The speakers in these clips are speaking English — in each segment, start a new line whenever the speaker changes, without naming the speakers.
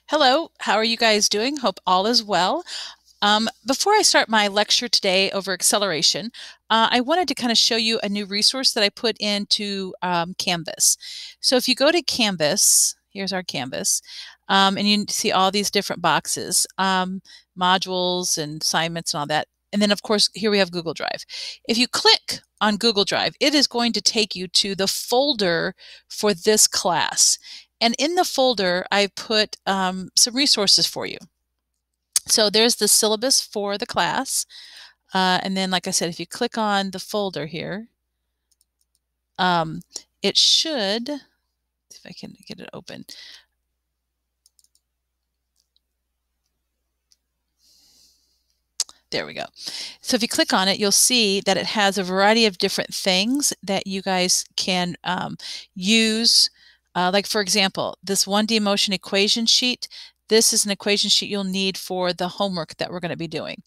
Hello, how are you guys doing? Hope all is well. Before I start my lecture today over acceleration, I wanted to kind of show you a new resource that I put into Canvas. So if you go to Canvas, here's our Canvas, and you see all these different boxes, modules and assignments and all that. And then, of course, here we have Google Drive. If you click on Google Drive, it is going to take you to the folder for this class. And in the folder, I put some resources for you. So there's the syllabus for the class. And then, like I said, if you click on the folder here, it should, if I can get it open. There we go. So if you click on it, you'll see that it has a variety of different things that you guys can use. Like, for example, this 1D motion equation sheet. This is an equation sheet you'll need for the homework that we're going to be doing.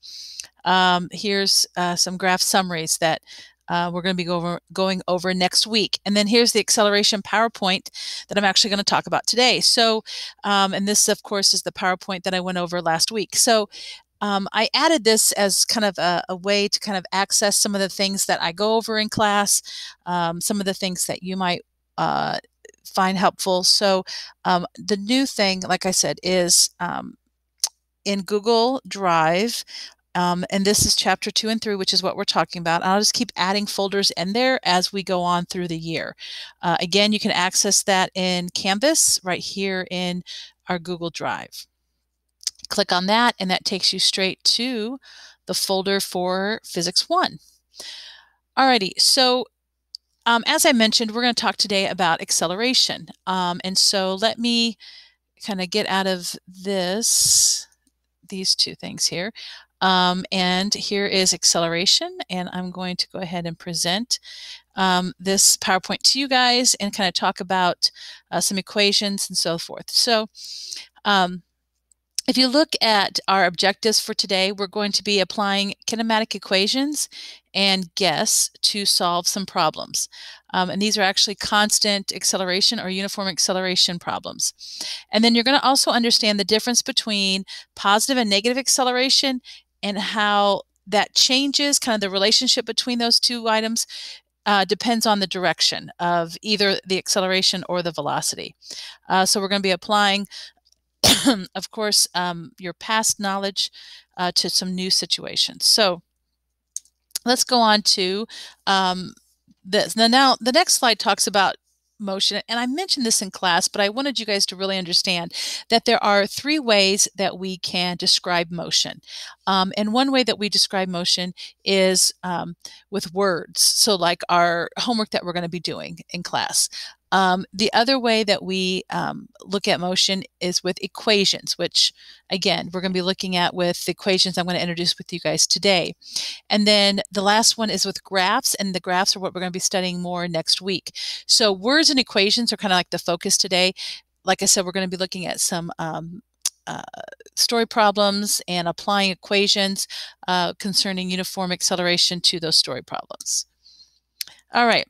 Here's some graph summaries that we're going to be going over next week. And then here's the acceleration PowerPoint that I'm actually going to talk about today. So, and this, of course, is the PowerPoint that I went over last week. So I added this as kind of a way to kind of access some of the things that I go over in class, some of the things that you might find helpful. So the new thing, like I said, is in Google Drive. And this is chapter 2 and 3, which is what we're talking about. I'll just keep adding folders in there as we go on through the year. Again, you can access that in Canvas right here in our Google Drive. Click on that, and that takes you straight to the folder for Physics 1. Alrighty, so as I mentioned, we're going to talk today about acceleration. And so let me kind of get out of these two things here. And here is acceleration, and I'm going to go ahead and present this PowerPoint to you guys and kind of talk about some equations and so forth. So if you look at our objectives for today, we're going to be applying kinematic equations and guess to solve some problems. And these are actually constant acceleration or uniform acceleration problems. And then you're going to also understand the difference between positive and negative acceleration and how that changes, kind of the relationship between those two items depends on the direction of either the acceleration or the velocity. So we're going to be applying of course, your past knowledge to some new situations. So let's go on to this. Now, the next slide talks about motion, and I mentioned this in class, but I wanted you guys to really understand that there are 3 ways that we can describe motion. And one way that we describe motion is with words. So like our homework that we're going to be doing in class. The other way that we look at motion is with equations, which again, we're going to be looking at with the equations I'm going to introduce with you guys today. And then the last one is with graphs, and the graphs are what we're going to be studying more next week. So words and equations are kind of like the focus today. Like I said, we're going to be looking at some story problems and applying equations concerning uniform acceleration to those story problems. All right.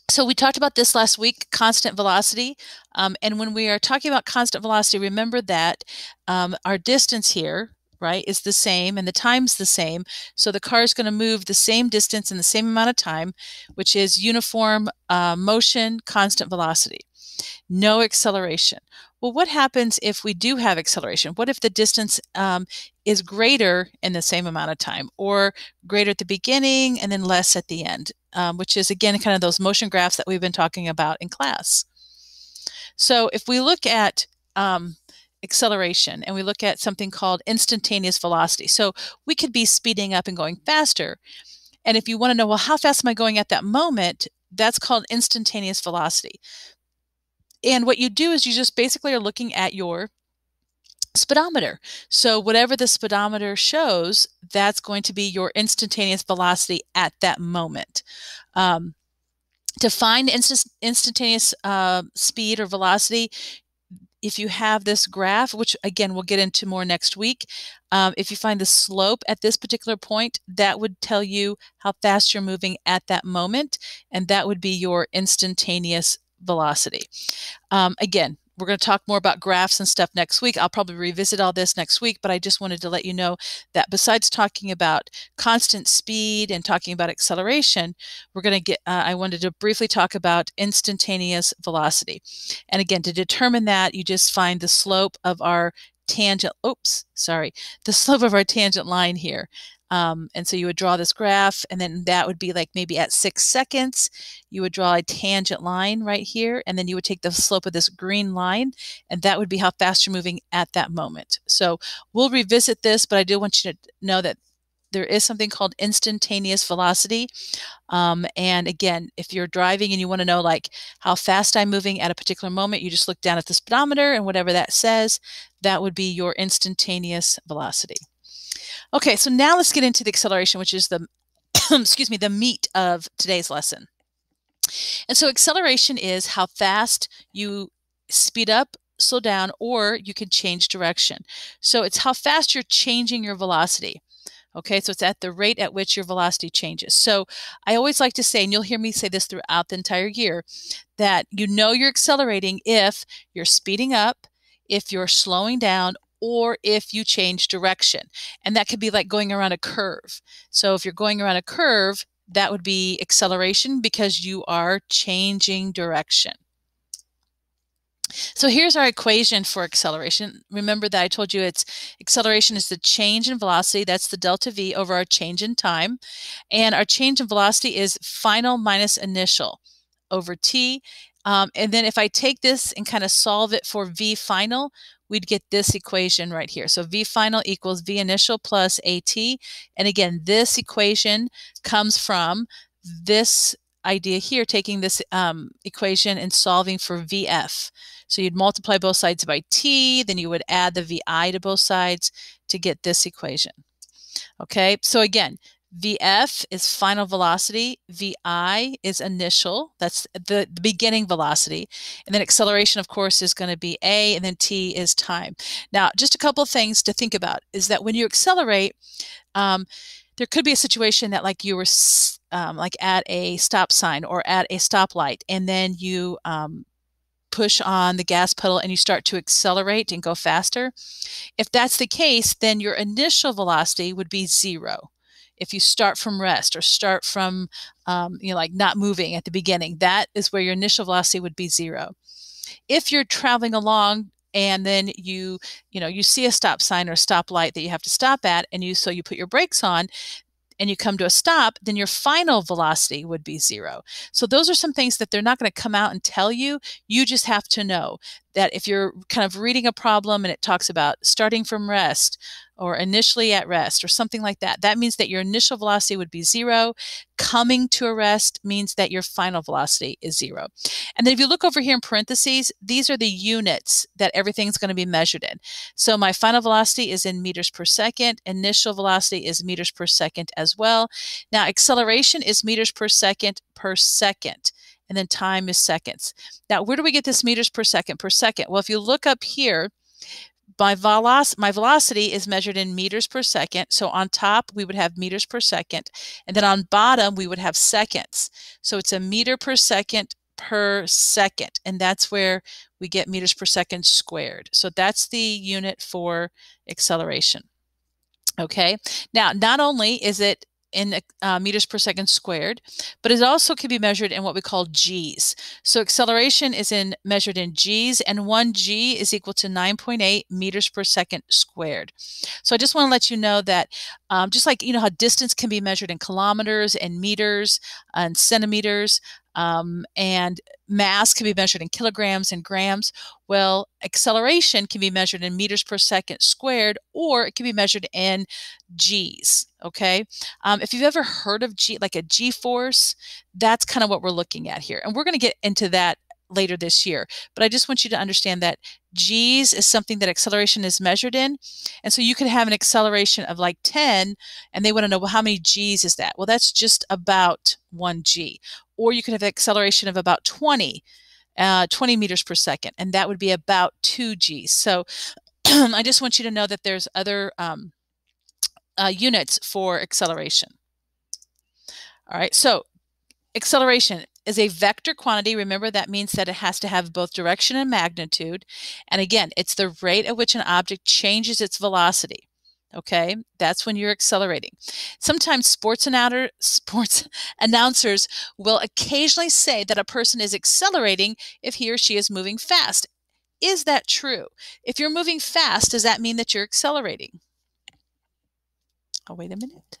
So we talked about this last week, constant velocity. And when we are talking about constant velocity, remember that our distance here, right, is the same and the time's the same. So the car is going to move the same distance in the same amount of time, which is uniform motion, constant velocity. No acceleration. Well, what happens if we do have acceleration? What if the distance is greater in the same amount of time, or greater at the beginning and then less at the end, which is, again, kind of those motion graphs that we've been talking about in class. So if we look at acceleration and we look at something called instantaneous velocity, so we could be speeding up and going faster. And if you want to know, well, how fast am I going at that moment? That's called instantaneous velocity. And what you do is you just basically are looking at your speedometer. So whatever the speedometer shows, that's going to be your instantaneous velocity at that moment. To find instantaneous speed or velocity, if you have this graph, which again we'll get into more next week, if you find the slope at this particular point, that would tell you how fast you're moving at that moment, and that would be your instantaneous velocity. Again, we're going to talk more about graphs and stuff next week. I'll probably revisit all this next week, but I just wanted to let you know that besides talking about constant speed and talking about acceleration, we're going to get, I wanted to briefly talk about instantaneous velocity. And again, to determine that, you just find the slope of our tangent, the slope of our tangent line here. And so you would draw this graph, and then that would be like maybe at 6 seconds, you would draw a tangent line right here, and then you would take the slope of this green line, and that would be how fast you're moving at that moment. So we'll revisit this, but I do want you to know that there is something called instantaneous velocity. And again, if you're driving and you want to know like how fast I'm moving at a particular moment, you just look down at the speedometer, and whatever that says, that would be your instantaneous velocity. Okay, so now let's get into the acceleration, which is the excuse me, the meat of today's lesson. And so acceleration is how fast you speed up, slow down, or you can change direction. So it's how fast you're changing your velocity. Okay, so it's at the rate at which your velocity changes. So I always like to say, and you'll hear me say this throughout the entire year, that you know you're accelerating if you're speeding up, if you're slowing down, or if you change direction. And that could be like going around a curve. So if you're going around a curve, that would be acceleration because you are changing direction. So here's our equation for acceleration. Remember that I told you acceleration is the change in velocity. That's the delta V over our change in time. And our change in velocity is final minus initial over t. And then if I take this and kind of solve it for V final, we'd get this equation right here. So V final equals V initial plus AT. And again, this equation comes from this idea here, taking this equation and solving for VF. So you'd multiply both sides by t, then you would add the VI to both sides to get this equation. Okay, so again, VF is final velocity, VI is initial, that's the beginning velocity, and then acceleration, of course, is going to be A, and then T is time. Now, just a couple of things to think about is that when you accelerate, there could be a situation that like you were like at a stop sign or at a stoplight, and then you push on the gas pedal and you start to accelerate and go faster. If that's the case, then your initial velocity would be 0. If you start from rest or start from, like not moving at the beginning, that is where your initial velocity would be 0. If you're traveling along and then you see a stop sign or a stoplight that you have to stop at, and so you put your brakes on, and you come to a stop, then your final velocity would be 0. So those are some things that they're not going to come out and tell you. You just have to know that if you're kind of reading a problem and it talks about starting from rest or initially at rest or something like that, that means that your initial velocity would be 0. Coming to a rest means that your final velocity is 0. And then if you look over here in parentheses, these are the units that everything's going to be measured in. So my final velocity is in meters per second. Initial velocity is meters per second as well. Now acceleration is meters per second, and then time is seconds. Now, where do we get this meters per second? Well, if you look up here, my velocity is measured in meters per second. So on top, we would have meters per second. And then on bottom, we would have seconds. So it's a meter per second. And that's where we get meters per second squared. So that's the unit for acceleration. Okay. Now, not only is it in meters per second squared, but it also can be measured in what we call G's. So acceleration is measured in G's, and 1 G is equal to 9.8 meters per second squared. So I just want to let you know that just like how distance can be measured in kilometers and meters and centimeters, and mass can be measured in kilograms and grams. Well, acceleration can be measured in meters per second squared, or it can be measured in G's. Okay. If you've ever heard of like a G-force, that's kind of what we're looking at here. And we're going to get into that later this year. But I just want you to understand that G's is something that acceleration is measured in. And so you could have an acceleration of like 10, and they want to know, well, how many G's is that? Well, that's just about 1 G. Or you could have an acceleration of about 20 meters per second, and that would be about 2 G's. So I just want you to know that there's other units for acceleration. All right, so acceleration. is a vector quantity. Remember, that means that it has to have both direction and magnitude. And again, it's the rate at which an object changes its velocity. Okay, that's when you're accelerating. Sometimes sports announcers will occasionally say that a person is accelerating if he or she is moving fast. Is that true? If you're moving fast, does that mean that you're accelerating? Oh, wait a minute.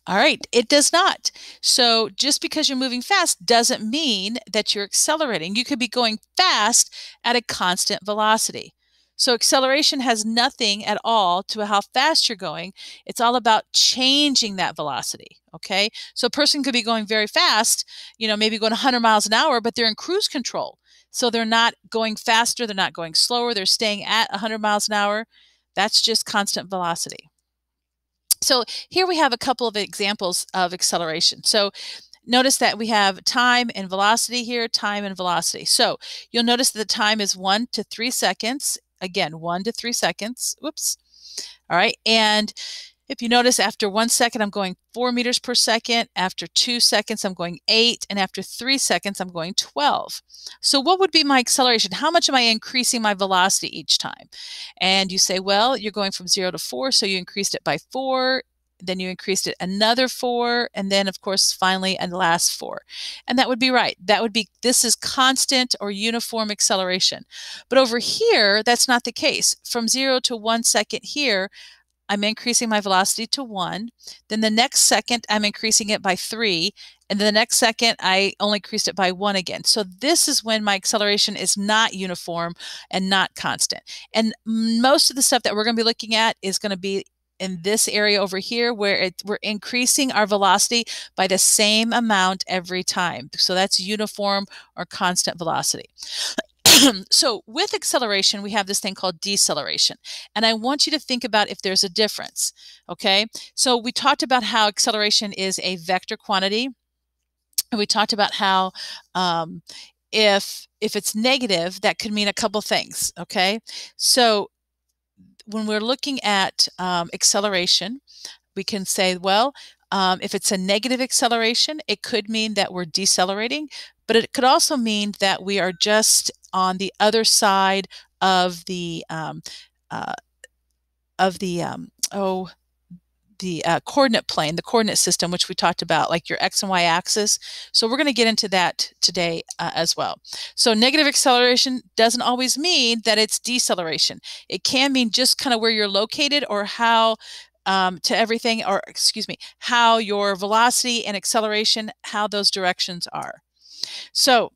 All right, it does not. So just because you're moving fast doesn't mean that you're accelerating. You could be going fast at a constant velocity. So acceleration has nothing at all to how fast you're going. It's all about changing that velocity, okay? So a person could be going very fast, maybe going 100 miles an hour, but they're in cruise control. So they're not going faster, they're not going slower, they're staying at 100 miles an hour. That's just constant velocity. So here we have a couple of examples of acceleration. So notice that we have time and velocity here, time and velocity. So you'll notice that the time is 1 to 3 seconds. Again, 1 to 3 seconds. Whoops. All right. And if you notice, after 1 second, I'm going 4 meters per second. After 2 seconds, I'm going 8. And after 3 seconds, I'm going 12. So what would be my acceleration? How much am I increasing my velocity each time? And you say, well, you're going from 0 to 4, so you increased it by 4. Then you increased it another 4, and then, of course, finally, a last 4. And that would be right. This is constant or uniform acceleration. But over here, that's not the case. From 0 to 1 second here, I'm increasing my velocity to 1. Then the next second, I'm increasing it by 3. And then the next second, I only increased it by 1 again. So this is when my acceleration is not uniform and not constant. And most of the stuff that we're going to be looking at is going to be in this area over here, where we're increasing our velocity by the same amount every time. So that's uniform or constant velocity. So with acceleration, we have this thing called deceleration. And I want you to think about if there's a difference, okay? So we talked about how acceleration is a vector quantity. And we talked about how if it's negative, that could mean a couple things, okay? So when we're looking at acceleration, we can say, well, if it's a negative acceleration, it could mean that we're decelerating, but it could also mean that we are just on the other side of the coordinate plane, the coordinate system, which we talked about, like your X and Y axis. So we're going to get into that today as well. So negative acceleration doesn't always mean that it's deceleration. It can mean just kind of where you're located, or how how your velocity and acceleration, how those directions are. So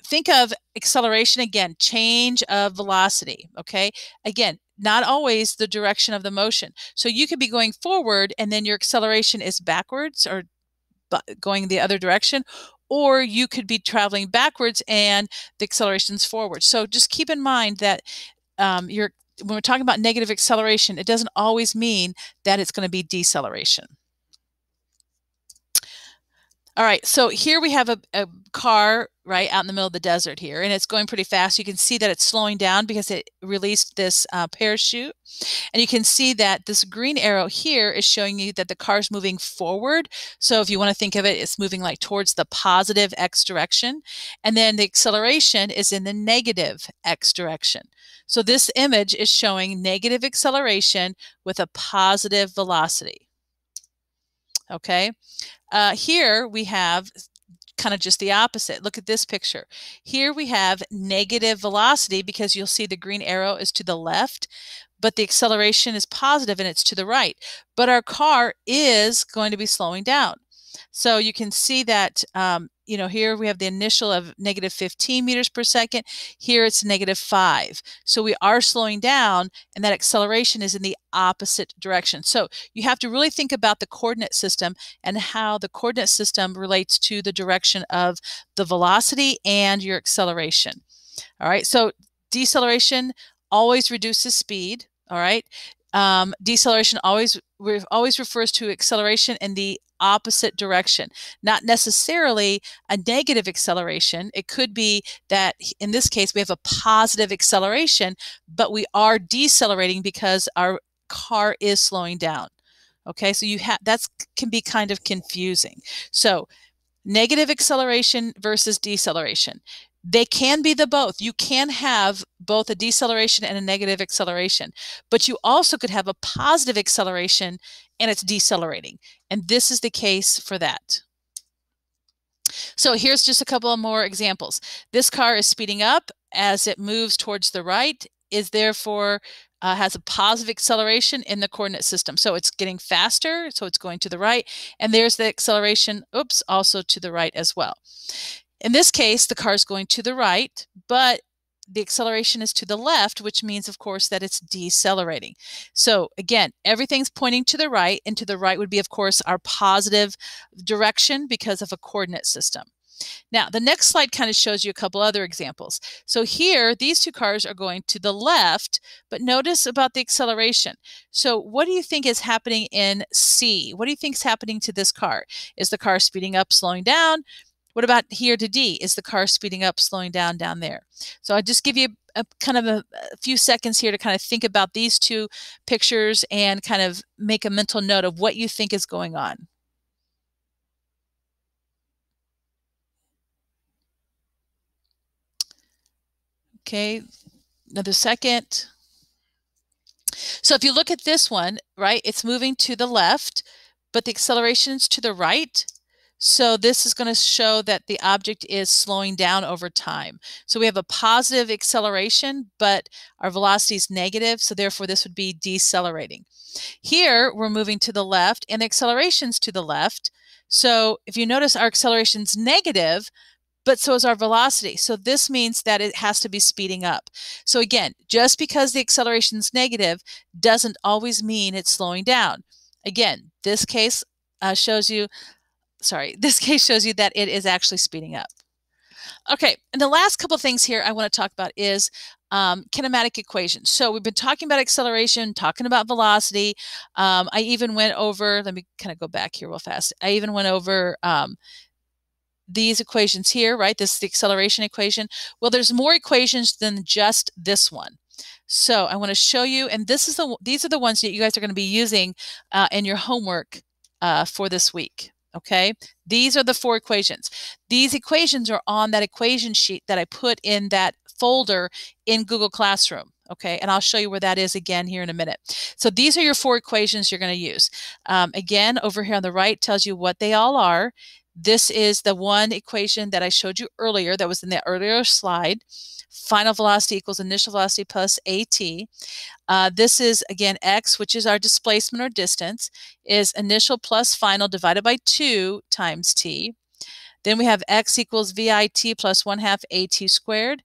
think of acceleration again, change of velocity, okay? Again, not always the direction of the motion. So you could be going forward and then your acceleration is backwards or going the other direction, or you could be traveling backwards and the acceleration's forward. So just keep in mind that when we're talking about negative acceleration, it doesn't always mean that it's going to be deceleration. All right, so here we have a car right out in the middle of the desert here, and it's going pretty fast. You can see that it's slowing down because it released this parachute. And you can see that this green arrow here is showing you that the car is moving forward. So if you want to think of it, it's moving like towards the positive X direction. And then the acceleration is in the negative X direction. So this image is showing negative acceleration with a positive velocity. Okay. Here we have kind of just the opposite. Look at this picture. Here we have negative velocity because you'll see the green arrow is to the left, but the acceleration is positive and it's to the right. But our car is going to be slowing down. So you can see that, here we have the initial of negative 15 meters per second. Here it's negative 5. So we are slowing down, and that acceleration is in the opposite direction. So you have to really think about the coordinate system and how the coordinate system relates to the direction of the velocity and your acceleration. All right, so deceleration always reduces speed. All right, deceleration always refers to acceleration in the opposite direction, not necessarily a negative acceleration. It could be that in this case we have a positive acceleration, but we are decelerating because our car is slowing down. Okay, so that can be kind of confusing. So Negative acceleration versus deceleration. They can be the both. You can have both a deceleration and a negative acceleration, but you also could have a positive acceleration and it's decelerating. And this is the case for that. So here's just a couple of more examples. This car is speeding up as it moves towards the right, is therefore has a positive acceleration in the coordinate system. So it's getting faster, so it's going to the right. And there's the acceleration, oops, also to the right as well. In this case, the car is going to the right, but the acceleration is to the left, which means, of course, that it's decelerating. So again, everything's pointing to the right, and to the right would be, of course, our positive direction because of a coordinate system. Now, the next slide kind of shows you a couple other examples. So here, these two cars are going to the left, but notice about the acceleration. So what do you think is happening in C? What do you think is happening to this car? Is the car speeding up, slowing down? What about here to D? Is the car speeding up, slowing down there? So I'll just give you a kind of a few seconds here to kind of think about these two pictures and kind of make a mental note of what you think is going on. Okay, another second. So if you look at this one, right, it's moving to the left, but the acceleration is to the right. So this is going to show that the object is slowing down over time. So we have a positive acceleration, but our velocity is negative. So therefore, this would be decelerating. Here, we're moving to the left, and the acceleration's to the left. So if you notice, our acceleration's negative, but so is our velocity. So this means that it has to be speeding up. So again, just because the acceleration is negative doesn't always mean it's slowing down. Again, this case shows you that it is actually speeding up. Okay, and the last couple of things here I want to talk about is kinematic equations. So we've been talking about acceleration, talking about velocity. I even went over, let me kind of go back here real fast. I even went over these equations here, right? This is the acceleration equation. Well, there's more equations than just this one. So I want to show you, and these are the ones that you guys are going to be using in your homework for this week. Okay, these are the 4 equations. These equations are on that equation sheet that I put in that folder in Google Classroom. Okay, and I'll show you where that is again here in a minute. So these are your 4 equations you're going to use. Again, over here on the right tells you what they all are. This is the one equation that I showed you earlier that was in the earlier slide. Final velocity equals initial velocity plus AT. This is, again, x, which is our displacement or distance, is initial plus final divided by 2 times t. Then we have x equals VIT plus 1/2 AT squared.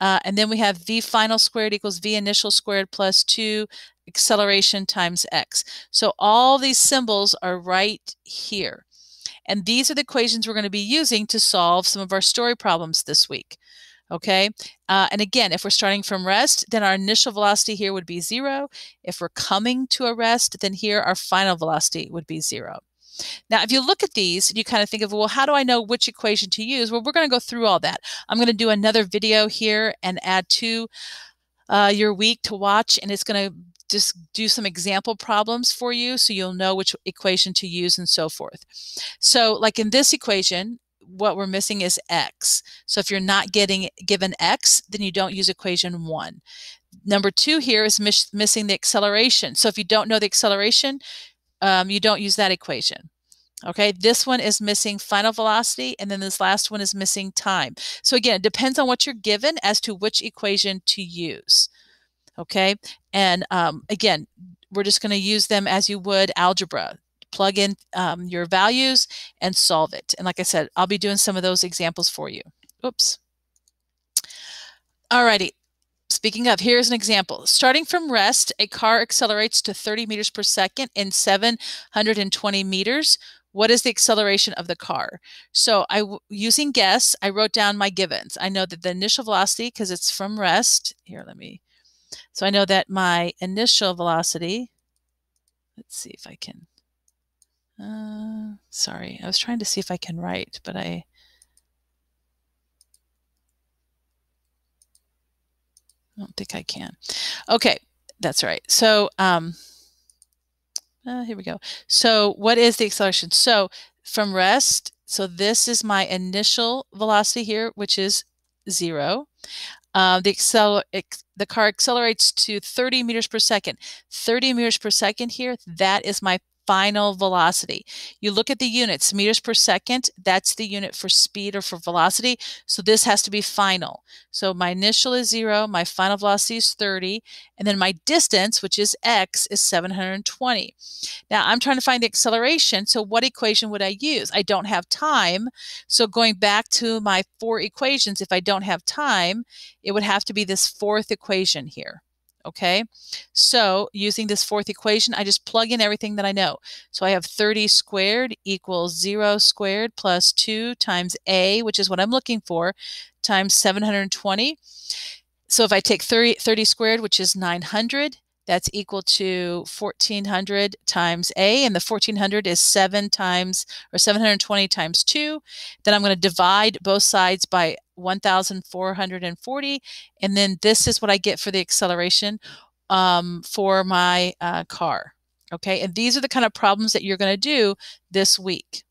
And then we have V final squared equals V initial squared plus 2 acceleration times x. So all these symbols are right here. And these are the equations we're going to be using to solve some of our story problems this week. Okay, and again, if we're starting from rest, then our initial velocity here would be 0. If we're coming to a rest, then here our final velocity would be 0. Now, if you look at these, you kind of think of, well, how do I know which equation to use? Well, we're going to go through all that. I'm going to do another video here and add to your week to watch, and it's going to just do some example problems for you so you'll know which equation to use and so forth. So like in this equation, what we're missing is x. So if you're not given x, then you don't use equation 1. Number 2 here is missing the acceleration. So if you don't know the acceleration, you don't use that equation. Okay, this one is missing final velocity, and then this last one is missing time. So again, it depends on what you're given as to which equation to use. Okay, and again, we're just going to use them as you would algebra. Plug in your values and solve it. And like I said, I'll be doing some of those examples for you. Oops. Alrighty. Speaking of, here's an example. Starting from rest, a car accelerates to 30 meters per second in 720 meters. What is the acceleration of the car? So using guess, I wrote down my givens. I know that the initial velocity, because it's from rest, here, so I know that my initial velocity, let's see if I can, sorry, I was trying to see if I can write, but I don't think I can. Okay, that's right. So here we go. So what is the acceleration? So from rest, So this is my initial velocity here, which is 0. The car accelerates to 30 meters per second. 30 meters per second here, that is my final velocity. You look at the units, meters per second, that's the unit for speed or for velocity. So this has to be final. So my initial is 0, my final velocity is 30, and then my distance, which is x, is 720. Now I'm trying to find the acceleration, so what equation would I use? I don't have time, so going back to my 4 equations, if I don't have time, it would have to be this 4th equation here. Okay, so using this 4th equation, I just plug in everything that I know. So I have 30 squared equals 0 squared plus 2 times a, which is what I'm looking for, times 720. So if I take 30 squared, which is 900, that's equal to 1400 times a, and the 1400 is 720 times 2. Then I'm going to divide both sides by 1440, and then this is what I get for the acceleration for my car. Okay, and these are the kind of problems that you're going to do this week.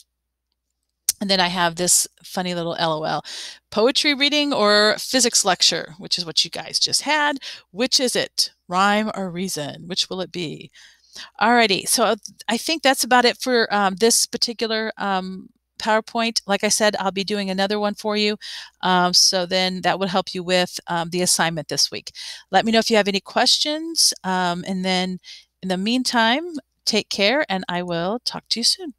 And then I have this funny little LOL. Poetry reading or physics lecture, which is what you guys just had. Which is it? Rhyme or reason? Which will it be? Alrighty, so I think that's about it for this particular PowerPoint. Like I said, I'll be doing another one for you. So then that would help you with the assignment this week. Let me know if you have any questions. And then in the meantime, take care, and I will talk to you soon.